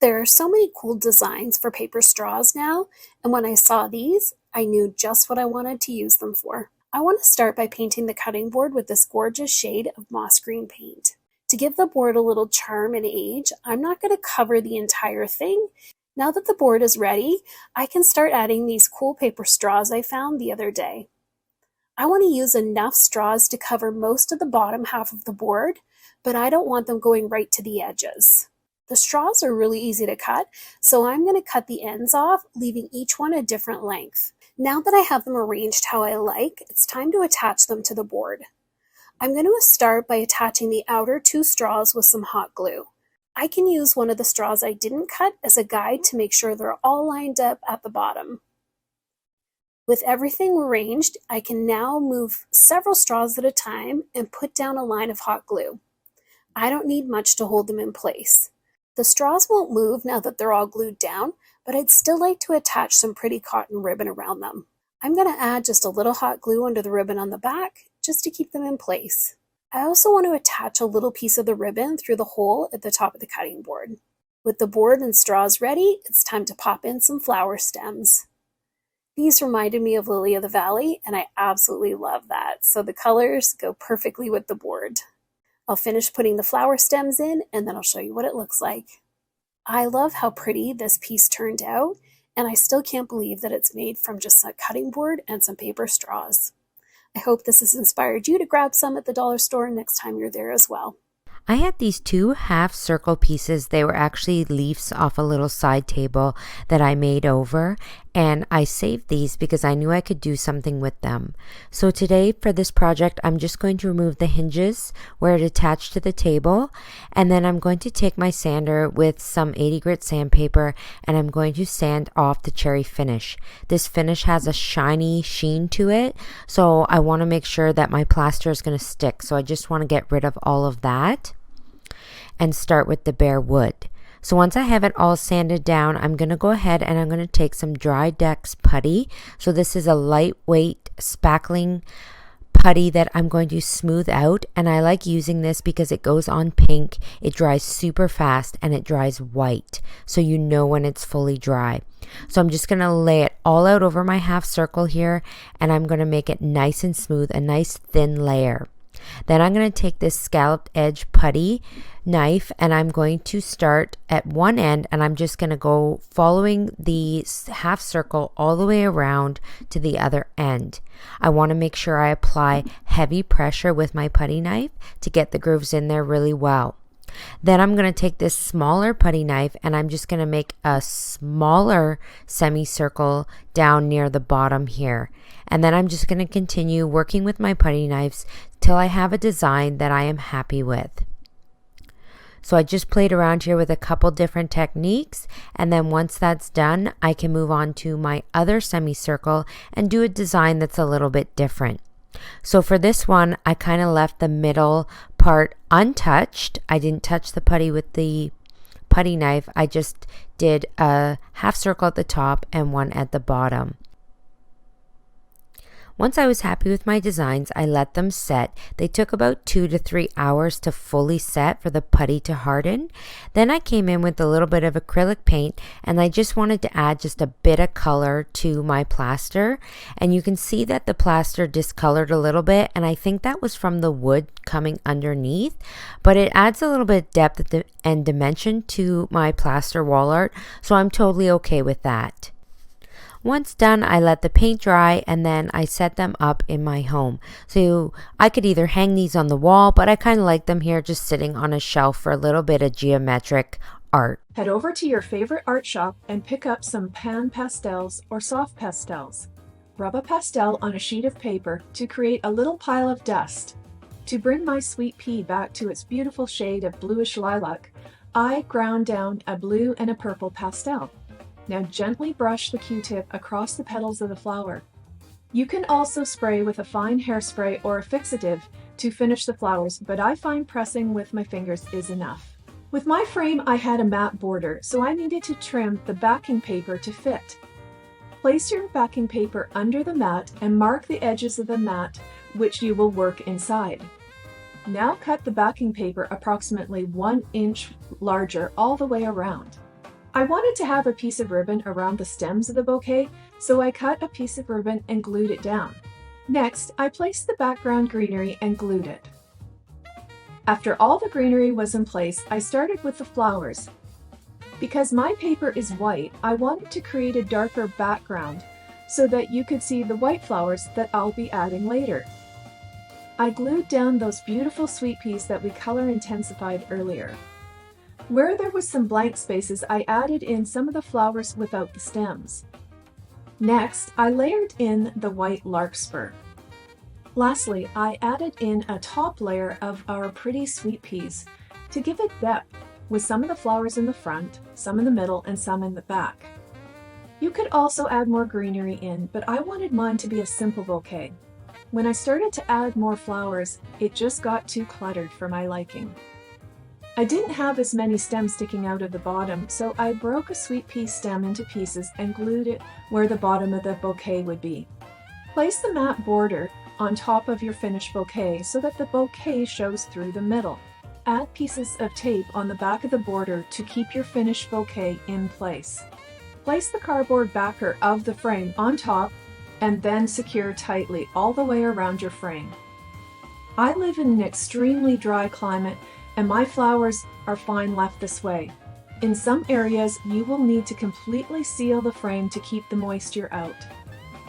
There are so many cool designs for paper straws now, and when I saw these, I knew just what I wanted to use them for. I want to start by painting the cutting board with this gorgeous shade of moss green paint. To give the board a little charm and age, I'm not going to cover the entire thing. Now that the board is ready, I can start adding these cool paper straws I found the other day. I want to use enough straws to cover most of the bottom half of the board, but I don't want them going right to the edges. The straws are really easy to cut, so I'm going to cut the ends off, leaving each one a different length. Now that I have them arranged how I like, it's time to attach them to the board. I'm going to start by attaching the outer two straws with some hot glue. I can use one of the straws I didn't cut as a guide to make sure they're all lined up at the bottom. With everything arranged, I can now move several straws at a time and put down a line of hot glue. I don't need much to hold them in place. The straws won't move now that they're all glued down, but I'd still like to attach some pretty cotton ribbon around them. I'm going to add just a little hot glue under the ribbon on the back, just to keep them in place. I also want to attach a little piece of the ribbon through the hole at the top of the cutting board. With the board and straws ready, it's time to pop in some flower stems. These reminded me of Lily of the Valley, and I absolutely love that, so the colors go perfectly with the board. I'll finish putting the flower stems in, and then I'll show you what it looks like. I love how pretty this piece turned out, and I still can't believe that it's made from just a cutting board and some paper straws. I hope this has inspired you to grab some at the dollar store next time you're there as well. I had these two half circle pieces. They were actually leaves off a little side table that I made over, and I saved these because I knew I could do something with them. So today for this project, I'm just going to remove the hinges where it attached to the table, and then I'm going to take my sander with some 80 grit sandpaper, and I'm going to sand off the cherry finish. This finish has a shiny sheen to it, so I want to make sure that my plaster is going to stick. So I just want to get rid of all of that and start with the bare wood. So once I have it all sanded down, I'm going to go ahead and I'm going to take some dry Dex putty. So this is a lightweight spackling putty that I'm going to smooth out, and I like using this because it goes on pink, it dries super fast, and it dries white, so you know when it's fully dry. So I'm just going to lay it all out over my half circle here, and I'm going to make it nice and smooth, a nice thin layer. Then I'm going to take this scalloped edge putty knife, and I'm going to start at one end, and I'm just going to go following the half circle all the way around to the other end. I want to make sure I apply heavy pressure with my putty knife to get the grooves in there really well. Then I'm going to take this smaller putty knife, and I'm just going to make a smaller semicircle down near the bottom here. And then I'm just going to continue working with my putty knives till I have a design that I am happy with. So I just played around here with a couple different techniques, and then once that's done, I can move on to my other semicircle and do a design that's a little bit different. So for this one, I kind of left the middle part untouched. I didn't touch the putty with the putty knife. I just did a half circle at the top and one at the bottom. Once I was happy with my designs, I let them set. They took about 2 to 3 hours to fully set for the putty to harden. Then I came in with a little bit of acrylic paint, and I just wanted to add just a bit of color to my plaster. And you can see that the plaster discolored a little bit, and I think that was from the wood coming underneath. But it adds a little bit of depth and dimension to my plaster wall art, so I'm totally okay with that. Once done, I let the paint dry, and then I set them up in my home. So I could either hang these on the wall, but I kind of like them here just sitting on a shelf for a little bit of geometric art. Head over to your favorite art shop and pick up some pan pastels or soft pastels. Rub a pastel on a sheet of paper to create a little pile of dust. To bring my sweet pea back to its beautiful shade of bluish lilac, I ground down a blue and a purple pastel. Now gently brush the Q-tip across the petals of the flower. You can also spray with a fine hairspray or a fixative to finish the flowers, but I find pressing with my fingers is enough. With my frame, I had a matte border, so I needed to trim the backing paper to fit. Place your backing paper under the mat and mark the edges of the mat, which you will work inside. Now cut the backing paper approximately 1 inch larger all the way around. I wanted to have a piece of ribbon around the stems of the bouquet, so I cut a piece of ribbon and glued it down. Next, I placed the background greenery and glued it. After all the greenery was in place, I started with the flowers. Because my paper is white, I wanted to create a darker background so that you could see the white flowers that I'll be adding later. I glued down those beautiful sweet peas that we color intensified earlier. Where there was some blank spaces, I added in some of the flowers without the stems. Next, I layered in the white larkspur. Lastly, I added in a top layer of our pretty sweet peas to give it depth, with some of the flowers in the front, some in the middle, and some in the back. You could also add more greenery in, but I wanted mine to be a simple bouquet. When I started to add more flowers, it just got too cluttered for my liking. I didn't have as many stems sticking out of the bottom, so I broke a sweet pea stem into pieces and glued it where the bottom of the bouquet would be. Place the matte border on top of your finished bouquet so that the bouquet shows through the middle. Add pieces of tape on the back of the border to keep your finished bouquet in place. Place the cardboard backer of the frame on top and then secure tightly all the way around your frame. I live in an extremely dry climate and my flowers are fine left this way. In some areas, you will need to completely seal the frame to keep the moisture out.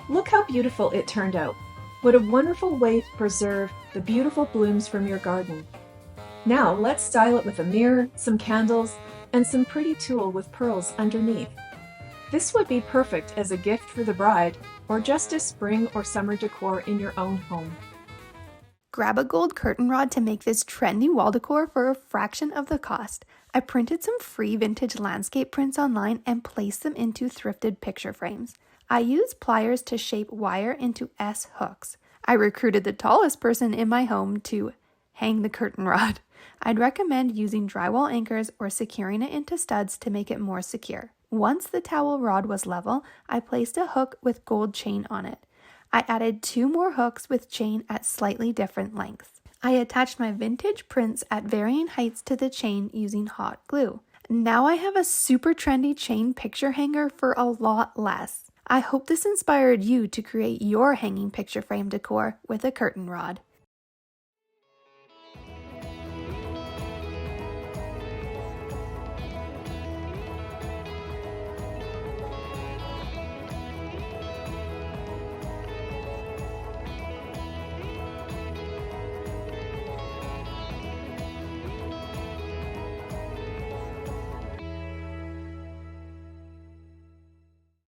Look how beautiful it turned out. What a wonderful way to preserve the beautiful blooms from your garden. Now let's style it with a mirror, some candles, and some pretty tulle with pearls underneath. This would be perfect as a gift for the bride or just as spring or summer decor in your own home. Grab a gold curtain rod to make this trendy wall decor for a fraction of the cost. I printed some free vintage landscape prints online and placed them into thrifted picture frames. I used pliers to shape wire into S hooks. I recruited the tallest person in my home to hang the curtain rod. I'd recommend using drywall anchors or securing it into studs to make it more secure. Once the towel rod was level, I placed a hook with gold chain on it. I added 2 more hooks with chain at slightly different lengths. I attached my vintage prints at varying heights to the chain using hot glue. Now I have a super trendy chain picture hanger for a lot less. I hope this inspired you to create your hanging picture frame decor with a curtain rod.